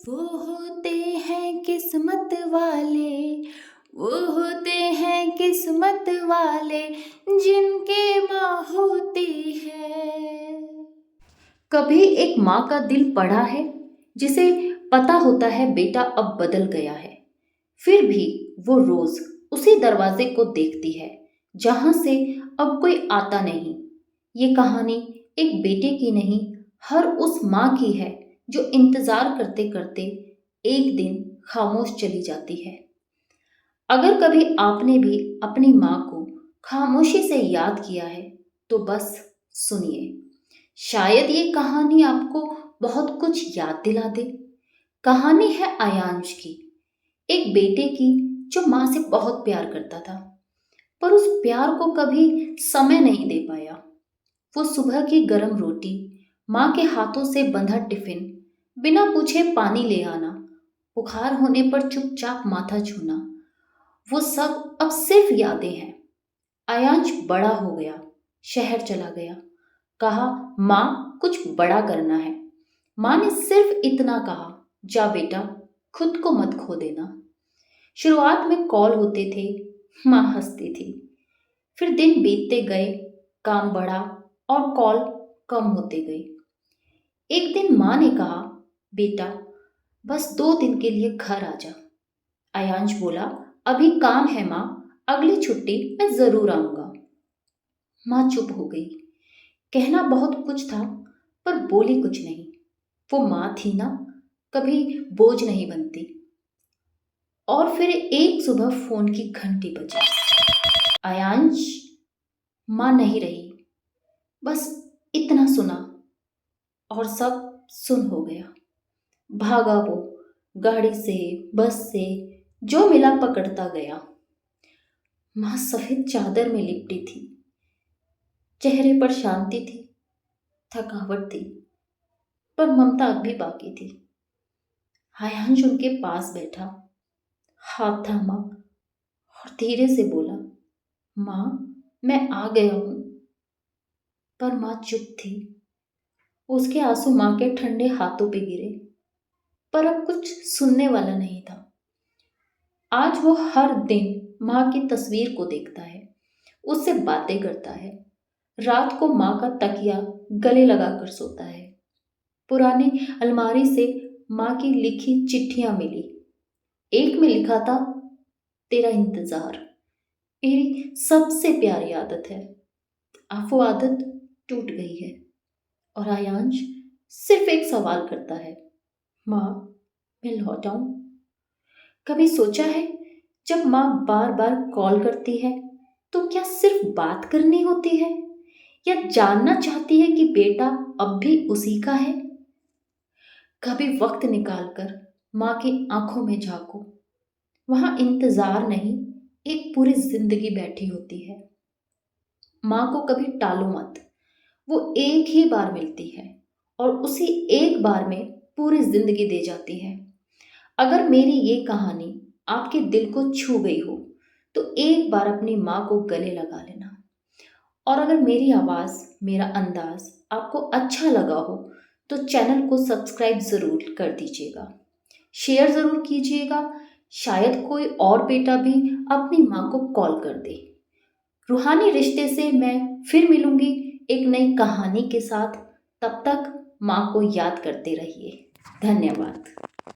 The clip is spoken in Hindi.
वो होते हैं किस्मत वाले, वो होते हैं किस्मत वाले, जिनके माँ होती है। कभी एक माँ का दिल पड़ा है, जिसे पता होता है बेटा अब बदल गया है, फिर भी वो रोज उसी दरवाजे को देखती है जहां से अब कोई आता नहीं। ये कहानी एक बेटे की नहीं, हर उस माँ की है जो इंतजार करते करते एक दिन खामोश चली जाती है। अगर कभी आपने भी अपनी माँ को खामोशी से याद किया है तो बस सुनिए, शायद ये कहानी आपको बहुत कुछ याद दिला दे। कहानी है आयांश की, एक बेटे की जो माँ से बहुत प्यार करता था, पर उस प्यार को कभी समय नहीं दे पाया। वो सुबह की गर्म रोटी, माँ के हाथों से बंधा टिफिन, बिना पूछे पानी ले आना, बुखार होने पर चुपचाप माथा छूना, वो सब अब सिर्फ यादें हैं। आयांश बड़ा हो गया, शहर चला गया, कहा माँ कुछ बड़ा करना है। माँ ने सिर्फ इतना कहा, जा बेटा, खुद को मत खो देना। शुरुआत में कॉल होते थे, माँ हंसती थी। फिर दिन बीतते गए, काम बढ़ा और कॉल कम होते गए। एक दिन माँ ने कहा, बेटा बस 2 दिन के लिए घर आ जा। आयांश बोला, अभी काम है माँ, अगली छुट्टी मैं जरूर आऊंगा। माँ चुप हो गई। कहना बहुत कुछ था, पर बोली कुछ नहीं। वो माँ थी ना, कभी बोझ नहीं बनती। और फिर एक सुबह फोन की घंटी बजी। आयांश, माँ नहीं रही, बस इतना सुना और सब सुन हो गया। भागा वो, गाड़ी से, बस से, जो मिला पकड़ता गया। माँ सफेद चादर में लिपटी थी, चेहरे पर शांति थी, थकावट थी, पर ममता अब भी बाकी थी। आयांश उनके पास बैठा, हाथ थामा और धीरे से बोला, माँ मैं आ गया हूं। पर माँ चुप थी। उसके आंसू माँ के ठंडे हाथों पे गिरे, पर अब कुछ सुनने वाला नहीं था। आज वो हर दिन माँ की तस्वीर को देखता है, उससे बातें करता है, रात को माँ का तकिया गले लगाकर सोता है। पुरानी अलमारी से माँ की लिखी चिट्ठियां मिली। एक में लिखा था, तेरा इंतजार मेरी सबसे प्यारी आदत है। अब वो आदत टूट गई है और आयांश सिर्फ एक सवाल करता है, माँ मैं लौट आऊं? कभी सोचा है, जब माँ बार बार कॉल करती है तो क्या सिर्फ बात करनी होती है, या जानना चाहती है कि बेटा अब भी उसी का है? कभी वक्त निकालकर माँ की आंखों में झांको, वहां इंतजार नहीं, एक पूरी जिंदगी बैठी होती है। माँ को कभी टालो मत, वो एक ही बार मिलती है और उसी एक बार में पूरी जिंदगी दे जाती है। अगर मेरी ये कहानी आपके दिल को छू गई हो तो एक बार अपनी माँ को गले लगा लेना। और अगर मेरी आवाज़, मेरा अंदाज आपको अच्छा लगा हो तो चैनल को सब्सक्राइब ज़रूर कर दीजिएगा, शेयर ज़रूर कीजिएगा। शायद कोई और बेटा भी अपनी माँ को कॉल कर दे। रूहानी रिश्ते से मैं फिर मिलूंगी एक नई कहानी के साथ। तब तक माँ को याद करते रहिए। धन्यवाद।